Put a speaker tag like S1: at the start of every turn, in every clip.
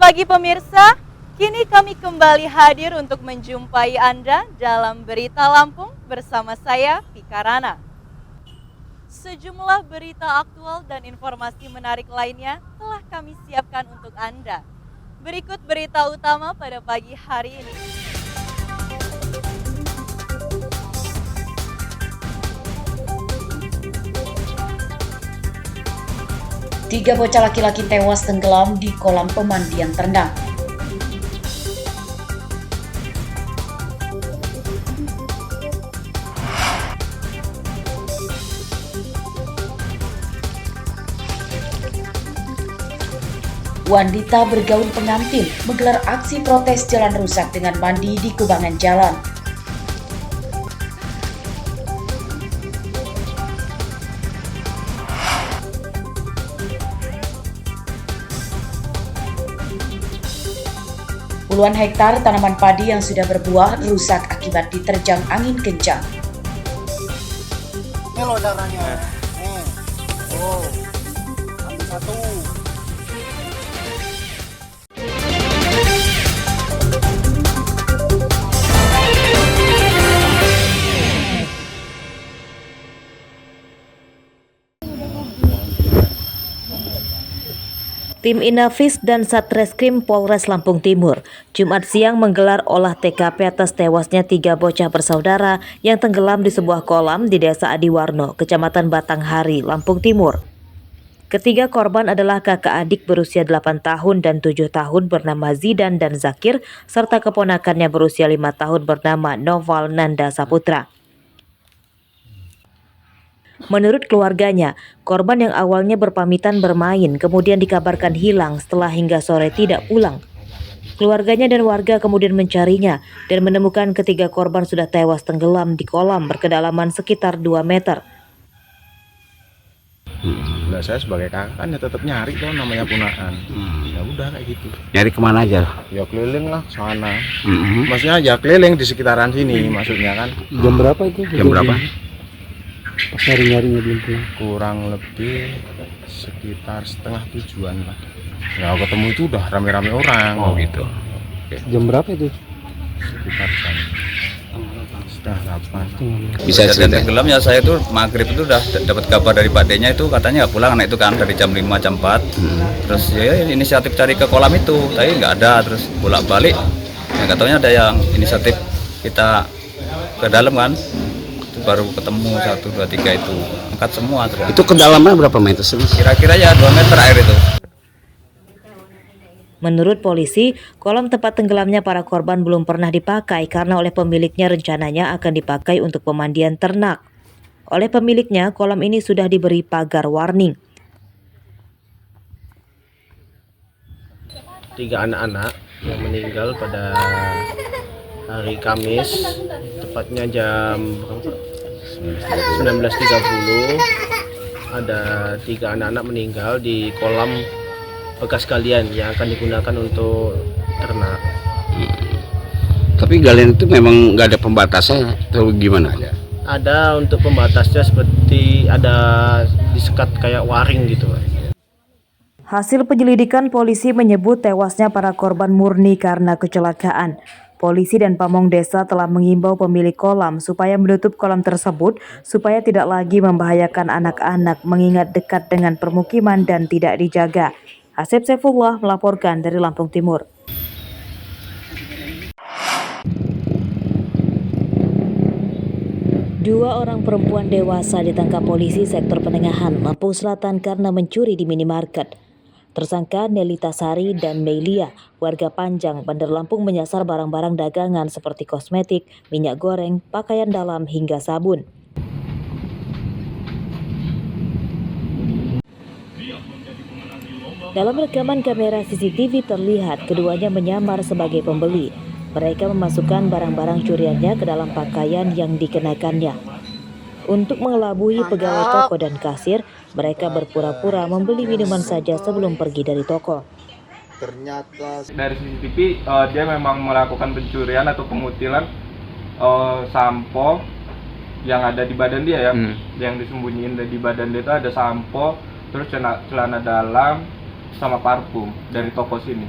S1: pagi pemirsa, kini kami kembali hadir untuk menjumpai Anda dalam Berita Lampung bersama saya, Vika Rana. Sejumlah berita aktual dan informasi menarik lainnya telah kami siapkan untuk Anda. Berikut berita utama pada pagi hari ini.
S2: Tiga bocah laki-laki tewas tenggelam di kolam pemandian terendam. Wanita bergaun pengantin menggelar aksi protes jalan rusak dengan mandi di kubangan jalan. Puluhan hektar tanaman padi yang sudah berbuah rusak akibat diterjang angin kencang.
S3: Ini loh darahnya. Oh, ambil satu.
S4: Tim Inafis dan Satreskrim Polres Lampung Timur Jumat siang menggelar olah TKP atas tewasnya tiga bocah bersaudara yang tenggelam di sebuah kolam di Desa Adiwarno, Kecamatan Batanghari, Lampung Timur. Ketiga korban adalah kakak adik berusia 8 tahun dan 7 tahun bernama Zidan dan Zakir, serta keponakannya berusia 5 tahun bernama Noval Nanda Saputra. Menurut keluarganya, korban yang awalnya berpamitan bermain kemudian dikabarkan hilang setelah hingga sore tidak pulang. Keluarganya dan warga kemudian mencarinya dan menemukan ketiga korban sudah tewas tenggelam di kolam berkedalaman sekitar 2 meter.
S5: Nah, saya sebagai kakak kan ya tetap nyari tuh namanya punaan. Ya udah kayak gitu.
S6: Nyari kemana aja?
S5: Ya keliling lah sana. Maksudnya ya keliling di sekitaran sini maksudnya kan.
S3: Jam berapa itu?
S6: Jam berapa?
S3: Pas nyari-nyarinya belum pulang.
S5: Kurang lebih sekitar 6:30 lah. Ya ketemu itu udah rame-rame orang.
S6: Oh gitu.
S3: Jam berapa itu?
S5: Sekitar jam 7:30.
S6: Bisa cerita?
S7: Tenggelam ya, saya tuh maghrib itu udah dapat kabar dari Pak D-nya itu katanya nggak pulang, anak itu kan dari jam 5 jam 4. Terus ya inisiatif cari ke kolam itu, tapi nggak ada, terus bolak-balik. Ya nggak taunya ada yang inisiatif kita ke dalam kan. Baru ketemu 1, 2, 3 itu angkat semua terus.
S6: Itu kedalaman berapa meter sih?
S7: Kira-kira ya 2 meter air itu.
S4: Menurut polisi, kolam tempat tenggelamnya para korban belum pernah dipakai karena oleh pemiliknya rencananya akan dipakai untuk pemandian ternak. Oleh pemiliknya, kolam ini sudah diberi pagar warning.
S8: 3 anak-anak yang meninggal pada hari Kamis, tepatnya jam 19.30. Ada 3 anak-anak meninggal di kolam bekas galian yang akan digunakan untuk ternak.
S6: Tapi galian itu memang nggak ada pembatasnya atau gimana?
S8: Ada untuk pembatasnya seperti ada disekat kayak waring gitu.
S4: Hasil penyelidikan polisi menyebut tewasnya para korban murni karena kecelakaan. Polisi dan pamong desa telah mengimbau pemilik kolam supaya menutup kolam tersebut supaya tidak lagi membahayakan anak-anak mengingat dekat dengan permukiman dan tidak dijaga. Asep Saifullah melaporkan dari Lampung Timur. Dua orang perempuan dewasa ditangkap polisi sektor Penengahan, Lampung Selatan karena mencuri di minimarket. Tersangka Nelita Sari dan Melia, warga Panjang, Bandar Lampung menyasar barang-barang dagangan seperti kosmetik, minyak goreng, pakaian dalam hingga sabun. Dalam rekaman kamera CCTV terlihat keduanya menyamar sebagai pembeli. Mereka memasukkan barang-barang curiannya ke dalam pakaian yang dikenakannya. Untuk mengelabui pegawai toko dan kasir, mereka berpura-pura membeli minuman saja sebelum pergi dari toko.
S5: Ternyata
S9: dari CCTV dia memang melakukan pencurian atau pengutilan sampo yang ada di badan dia ya. Yang disembunyiin di badan dia itu ada sampo, terus celana dalam sama parfum dari toko sini.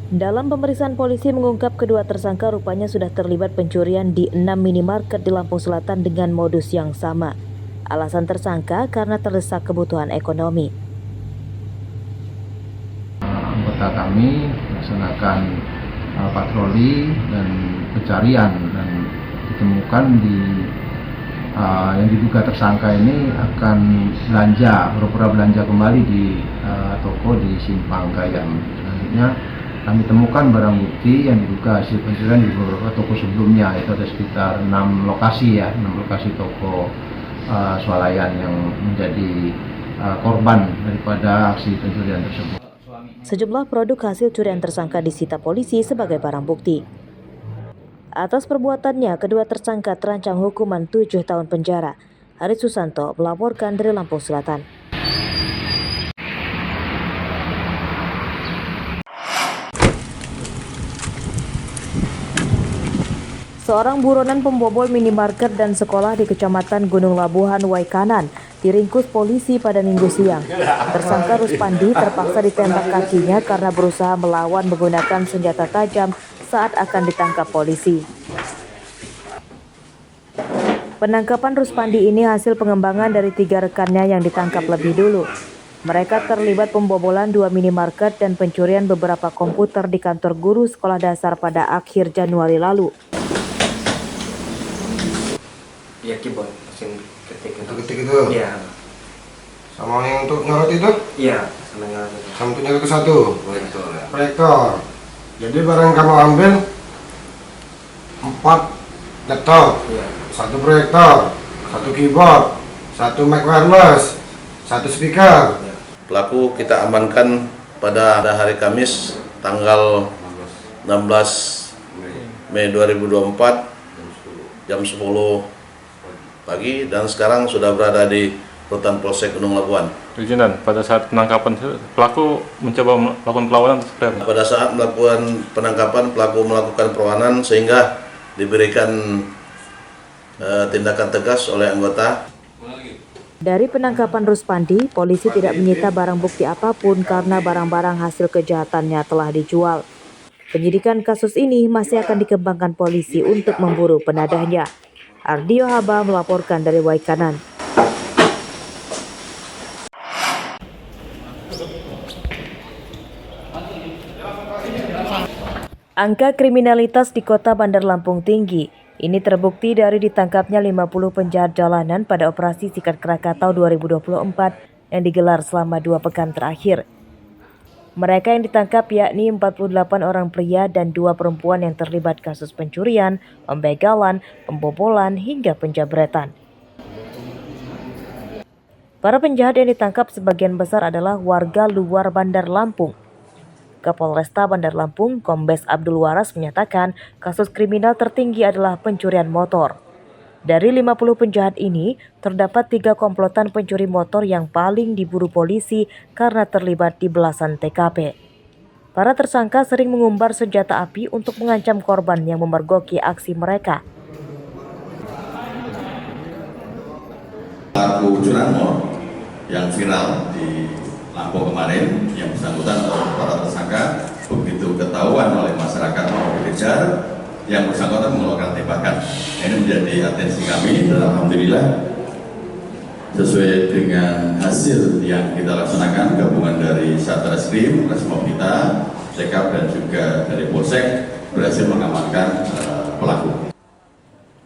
S4: Dalam pemeriksaan polisi mengungkap kedua tersangka rupanya sudah terlibat pencurian di 6 minimarket di Lampung Selatan dengan modus yang sama. Alasan tersangka karena terdesak kebutuhan ekonomi.
S10: Anggota kami melaksanakan patroli dan pencarian dan ditemukan yang diduga tersangka ini akan pura-pura belanja kembali di toko di Simpang Gayam. Selanjutnya kami temukan barang bukti yang diduga hasil pencurian di beberapa toko sebelumnya. Itu ada sekitar 6 lokasi toko swalayan yang menjadi korban daripada aksi pencurian tersebut.
S4: Sejumlah produk hasil curian tersangka disita polisi sebagai barang bukti. Atas perbuatannya, kedua tersangka terancam hukuman 7 tahun penjara. Haris Susanto melaporkan dari Lampung Selatan. Seorang buronan pembobol minimarket dan sekolah di Kecamatan Gunung Labuhan, Waikanan diringkus polisi pada Minggu siang. Tersangka Ruspandi terpaksa ditembak kakinya karena berusaha melawan menggunakan senjata tajam saat akan ditangkap polisi. Penangkapan Ruspandi ini hasil pengembangan dari 3 rekannya yang ditangkap lebih dulu. Mereka terlibat pembobolan 2 minimarket dan pencurian beberapa komputer di kantor guru sekolah dasar pada akhir Januari lalu.
S11: Iya, keyboard mesin ketik itu.
S5: Ketik itu?
S11: Iya.
S5: Sama yang untuk nyorot itu?
S11: Iya, sama nyorot itu.
S5: Sama untuk nyorot ke satu?
S11: Proyektor ya.
S5: Proyektor. Jadi barang kamu ambil 4 laptop,
S11: Iya.
S5: 1 proyektor, 1 keyboard, 1 mic wireless, 1 speaker.
S11: Iya.
S12: Pelaku kita amankan pada hari Kamis tanggal 16 Mei 2024 jam 10 pagi dan sekarang sudah berada di Rutan Polsek Gunung Labuhan.
S9: Izinan, pada saat penangkapan pelaku mencoba melakukan perlawanan seperti apa?
S12: Pada saat melakukan penangkapan, pelaku melakukan perlawanan sehingga diberikan tindakan tegas oleh anggota.
S4: Dari penangkapan Ruspandi, polisi tidak menyita barang bukti apapun karena barang-barang hasil kejahatannya telah dijual. Penyidikan kasus ini masih akan dikembangkan polisi untuk memburu penadahnya. Ardio Haba melaporkan dari Waikanan. Angka kriminalitas di Kota Bandar Lampung tinggi. Ini terbukti dari ditangkapnya 50 penjahat jalanan pada operasi Sikat Krakatau 2024 yang digelar selama 2 pekan terakhir. Mereka yang ditangkap yakni 48 orang pria dan 2 perempuan yang terlibat kasus pencurian, pembegalan, pembobolan, hingga penjabretan. Para penjahat yang ditangkap sebagian besar adalah warga luar Bandar Lampung. Kapolresta Bandar Lampung, Kombes Abdul Waras menyatakan kasus kriminal tertinggi adalah pencurian motor. Dari 50 penjahat ini, terdapat 3 komplotan pencuri motor yang paling diburu polisi karena terlibat di belasan TKP. Para tersangka sering mengumbar senjata api untuk mengancam korban yang memergoki aksi mereka.
S13: Pelaku curanmor yang viral di Lampung kemarin, yang bersangkutan atau para tersangka begitu ketahuan oleh masyarakat mau dikejar, yang bersangkutan mengeluarkan tembakan. Ini menjadi atensi kami dan alhamdulillah sesuai dengan hasil yang kita laksanakan gabungan dari Satreskrim, Resmob kita, Sekap dan juga dari Polsek berhasil mengamankan pelaku.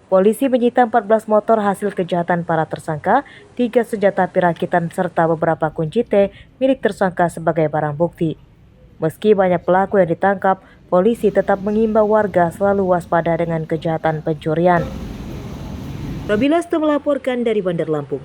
S4: Polisi menyita 14 motor hasil kejahatan para tersangka, 3 senjata api rakitan serta beberapa kunci T milik tersangka sebagai barang bukti. Meski banyak pelaku yang ditangkap, polisi tetap mengimbau warga selalu waspada dengan kejahatan pencurian. Robilasto melaporkan dari Bandar Lampung.